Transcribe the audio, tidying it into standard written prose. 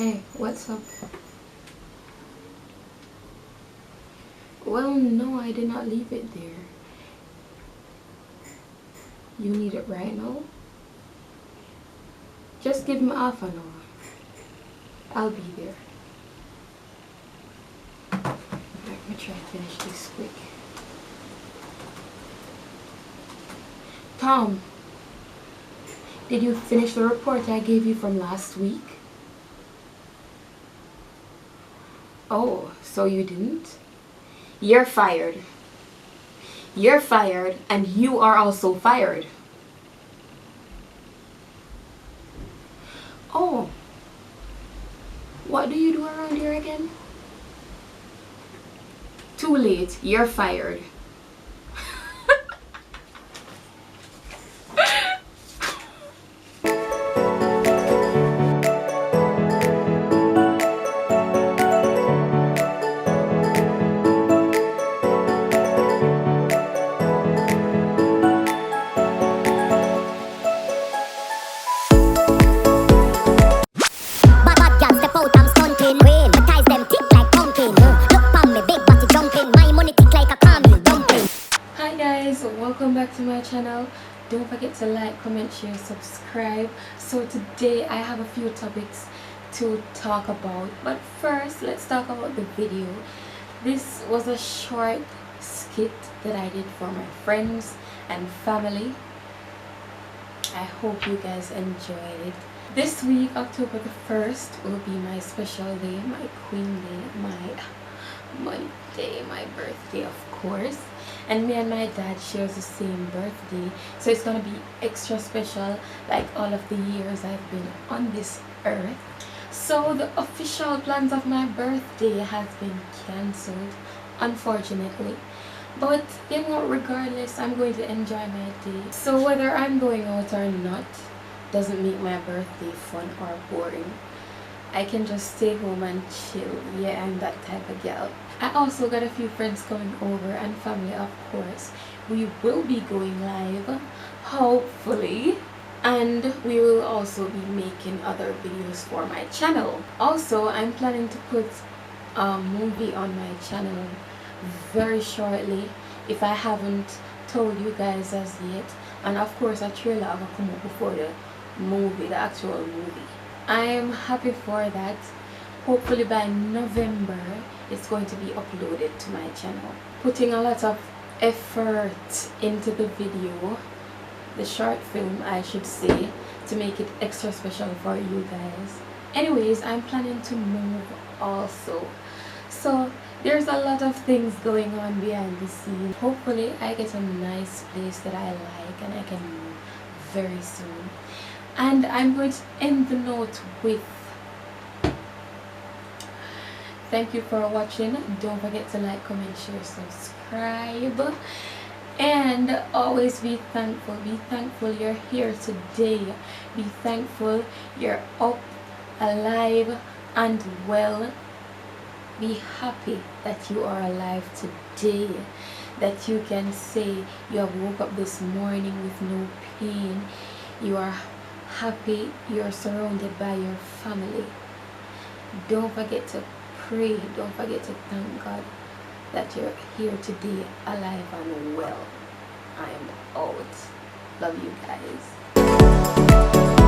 Hey, what's up? Well, no, I did not leave it there. You need it right now? Just give me half an hour. I'll be there. Let me try to finish this quick. Tom, did you finish the report I gave you from last week? Oh, so you didn't? You're fired. You're fired, and you are also fired. Oh, what do you do around here again? Too late, you're fired. Hi guys, welcome back to my channel. Don't forget to like, comment, share, subscribe. So today I have a few topics to talk about, but first let's talk about the video. This was a short skit that I did for my friends and family. I hope you guys enjoyed it. This week, October the 1st, will be my special day, my queen day, my money day, my birthday of course. And me and my dad shares the same birthday, so it's gonna be extra special, like all of the years I've been on this earth. So the official plans of my birthday has been cancelled, unfortunately. But you know, regardless, I'm going to enjoy my day. So whether I'm going out or not doesn't make my birthday fun or boring. I can just stay home and chill. Yeah, I'm that type of girl. I also got a few friends coming over and family, of course. We will be going live, hopefully. And we will also be making other videos for my channel. Also, I'm planning to put a movie on my channel very shortly, if I haven't told you guys as yet. And of course, a trailer will come up before the movie, the actual movie. I am happy for that. Hopefully by November it's going to be uploaded to my channel. Putting a lot of effort into the video, the short film I should say, to make it extra special for you guys. Anyways, I'm planning to move also, so there's a lot of things going on behind the scenes. Hopefully I get a nice place that I like and I can move very soon. And I'm going to end the note with thank you for watching. Don't forget to like, comment, share, subscribe, and always be thankful. Be thankful you're here today. Be thankful you're up, alive, and well. Be happy that you are alive today, that you can say you have woke up this morning with no pain. You are happy you're surrounded by your family. Don't forget to pray. Don't forget to thank God that you're here today, alive and well. I am out. Love you guys.